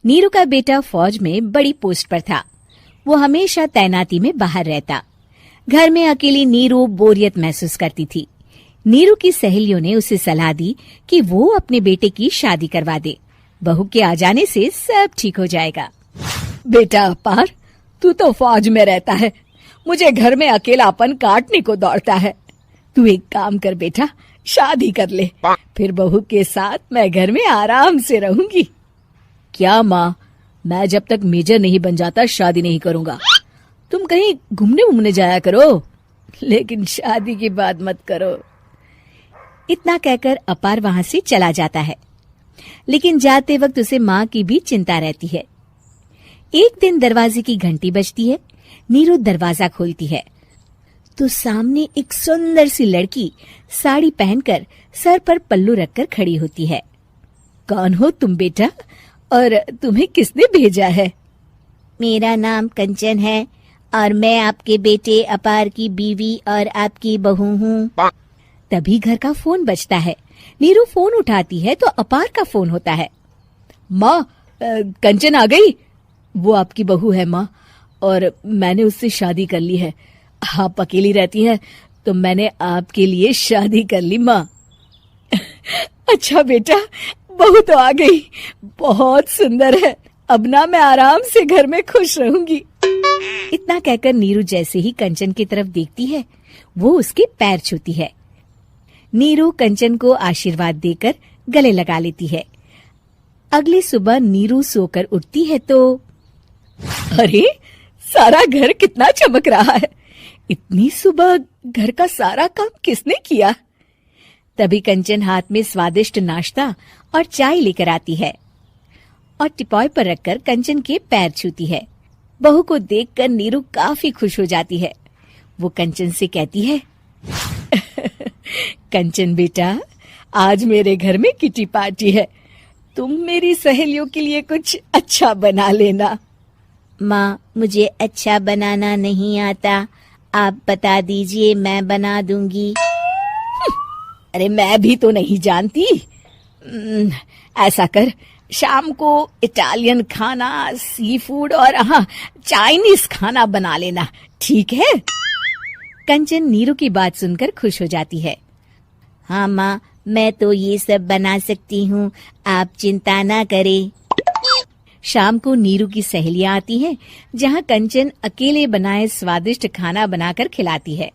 नीरू का बेटा फौज में बड़ी पोस्ट पर था। वो हमेशा तैनाती में बाहर रहता। घर में अकेली नीरू बोरियत महसूस करती थी। नीरू की सहेलियों ने उसे सलाह दी कि वो अपने बेटे की शादी करवा दे। बहू के आ जाने से सब ठीक हो जाएगा। बेटा अपार, तू तो फौज में रहता है, मुझे घर में अकेलापन काटने को दौड़ता है। तू एक काम कर बेटा, शादी कर ले, फिर बहू के साथ मैं घर में आराम से रहूंगी। क्या माँ, मैं जब तक मेजर नहीं बन जाता शादी नहीं करूंगा। तुम कहीं घूमने जाया करो, लेकिन शादी की बात मत करो। इतना कहकर अपार वहां से चला जाता है, लेकिन जाते वक्त उसे माँ की भी चिंता रहती है। एक दिन दरवाजे की घंटी बजती है। नीरू दरवाजा खोलती है तो सामने एक सुंदर सी लड़की साड़ी पहनकर सर पर पल्लू रखकर खड़ी होती है। कौन हो तुम बेटा, और तुम्हें किसने भेजा है? मेरा नाम कंचन है और मैं आपके बेटे अपार की बीवी और आपकी बहू हूँ। तभी घर का फोन बजता है। नीरू फोन उठाती है तो अपार का फोन होता है। माँ, कंचन आ गई। वो आपकी बहू है माँ, और मैंने उससे शादी कर ली है। आप अकेली रहती हैं तो मैंने आपके लिए शादी कर ली माँ। अच्छा बेटा, बहू तो आ गई, बहुत सुंदर है। अब ना मैं आराम से घर में खुश रहूंगी। इतना कहकर नीरू जैसे ही कंचन की तरफ देखती है, वो उसके पैर छूती है। नीरू कंचन को आशीर्वाद देकर गले लगा लेती है। अगली सुबह नीरू सोकर उठती है तो अरे, सारा घर कितना चमक रहा है। इतनी सुबह घर का सारा काम किसने किया? तभी कंचन हाथ में स्वादिष्ट नाश्ता और चाय लेकर आती है और टिपॉय पर रखकर कंचन के पैर छूती है। बहू को देखकर नीरू काफी खुश हो जाती है। वो कंचन से कहती है, कंचन बेटा, आज मेरे घर में किटी पार्टी है, तुम मेरी सहेलियों के लिए कुछ अच्छा बना लेना। माँ, मुझे अच्छा बनाना नहीं आता, आप बता दीजिए, मैं बना दूंगी। अरे मैं भी तो नहीं जानती। ऐसा कर, शाम को इटालियन खाना, सी फूड और हाँ, चाइनीज खाना बना लेना, ठीक है? कंचन नीरू की बात सुनकर खुश हो जाती है। हाँ माँ, मैं तो ये सब बना सकती हूँ, आप चिंता ना करें। शाम को नीरू की सहेलियां आती हैं, जहाँ कंचन अकेले बनाए स्वादिष्ट खाना बनाकर खिलाती है।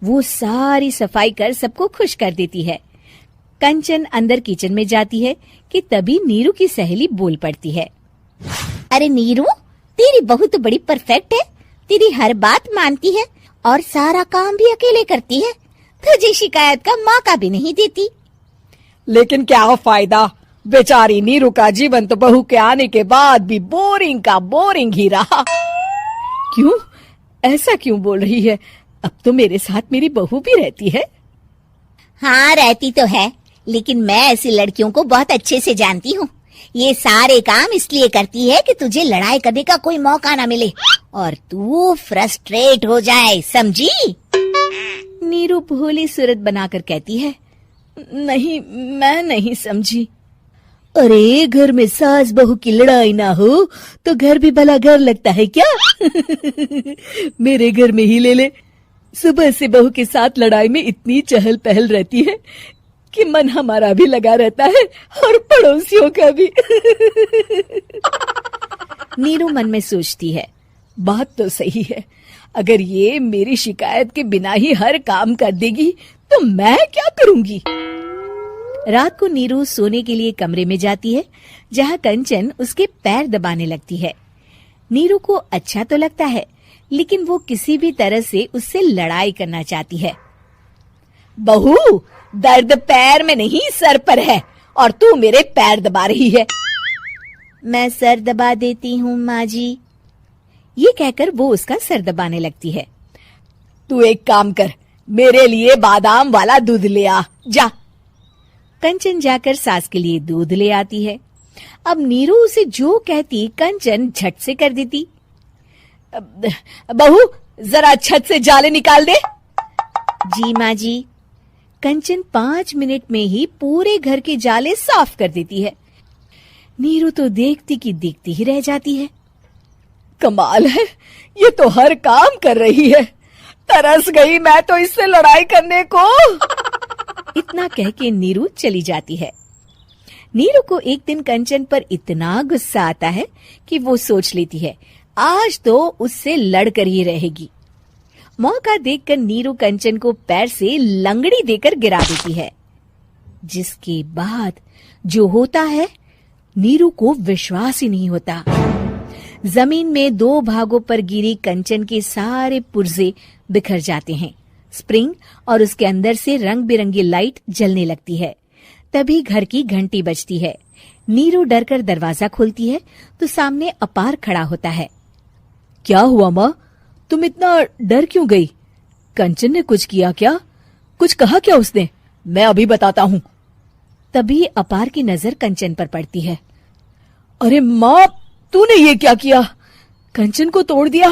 वो सारी सफाई कर सबको खुश कर देती है। कंचन अंदर किचन में जाती है कि तभी नीरू की सहेली बोल पड़ती है। अरे नीरू, तेरी बहू तो बड़ी परफेक्ट है, तेरी हर बात मानती है और सारा काम भी अकेले करती है, तुझे शिकायत का मौका भी नहीं देती। लेकिन क्या फायदा, बेचारी नीरू का जीवन तो बहू के आने के बाद भी बोरिंग का बोरिंग ही रहा। क्यों, ऐसा क्यों बोल रही है? अब तो मेरे साथ मेरी बहू भी रहती है। हाँ, रहती तो है, लेकिन मैं ऐसी लड़कियों को बहुत अच्छे से जानती हूँ। ये सारे काम इसलिए करती है कि तुझे लड़ाई करने का कोई मौका ना मिले और तू फ्रस्ट्रेट हो जाए, समझी? नीरू भोली सूरत बनाकर कहती है, नहीं, मैं नहीं समझी। अरे, घर में सास बहू की लड़ाई ना हो तो घर भी भला घर लगता है क्या? मेरे घर में ही ले ले। सुबह से बहू के साथ लड़ाई में इतनी चहल पहल रहती है कि मन हमारा भी लगा रहता है और पड़ोसियों का भी। नीरू मन में सोचती है, बात तो सही है, अगर ये मेरी शिकायत के बिना ही हर काम कर देगी तो मैं क्या करूंगी? रात को नीरू सोने के लिए कमरे में जाती है, जहाँ कंचन उसके पैर दबाने लगती है। नीरू को अच्छा तो लगता है, लेकिन वो किसी भी तरह से उससे लड़ाई करना चाहती है। बहू, दर्द पैर में नहीं सर पर है और तू मेरे पैर दबा रही है। मैं सर दबा देती हूँ माँ जी। ये कहकर वो उसका सर दबाने लगती है। तू एक काम कर, मेरे लिए बादाम वाला दूध ले आ, जा। कंचन जाकर सास के लिए दूध ले आती है। अब नीरू उसे जो कहती कंचन झट से कर देती। बहू, जरा छत से जाले निकाल दे। जी माँ जी। कंचन 5 मिनट में ही पूरे घर के जाले साफ कर देती है। नीरू तो देखती की देखती ही रह जाती है। कमाल है, ये तो हर काम कर रही है। तरस गई मैं तो इससे लड़ाई करने को। इतना कह के नीरू चली जाती है। नीरू को एक दिन कंचन पर इतना गुस्सा आता है कि वो सोच लेती है आज तो उससे लड़कर ही रहेगी। मौका देखकर नीरू कंचन को पैर से लंगड़ी देकर गिरा देती है, जिसके बाद जो होता है नीरू को विश्वास ही नहीं होता। जमीन में 2 भागों पर गिरी कंचन के सारे पुर्जे बिखर जाते हैं। स्प्रिंग और उसके अंदर से रंग बिरंगी लाइट जलने लगती है। तभी घर की घंटी बजती है। नीरू डरकर दरवाजा खोलती है तो सामने अपार खड़ा होता है। क्या हुआ माँ, तुम इतना डर क्यों गई? कंचन ने कुछ किया क्या? कुछ कहा क्या उसने? मैं अभी बताता हूँ। तभी अपार की नजर कंचन पर पड़ती है। अरे माँ, तूने ये क्या किया? कंचन को तोड़ दिया।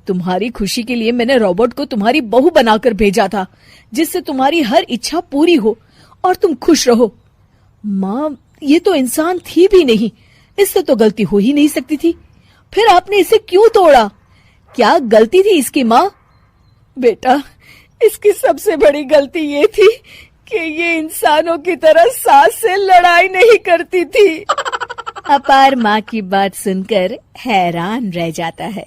तुम्हारी खुशी के लिए मैंने रॉबर्ट को तुम्हारी बहू बनाकर भेजा था, जिससे तुम्हारी हर इच्छा पूरी हो और तुम खुश रहो। माँ, ये तो इंसान थी भी नहीं, इससे तो गलती हो ही नहीं सकती थी। फिर आपने इसे क्यों तोड़ा? क्या गलती थी इसकी माँ? बेटा, इसकी सबसे बड़ी गलती ये थी कि ये इंसानों की तरह सास से लड़ाई नहीं करती थी। अपार माँ की बात सुनकर हैरान रह जाता है।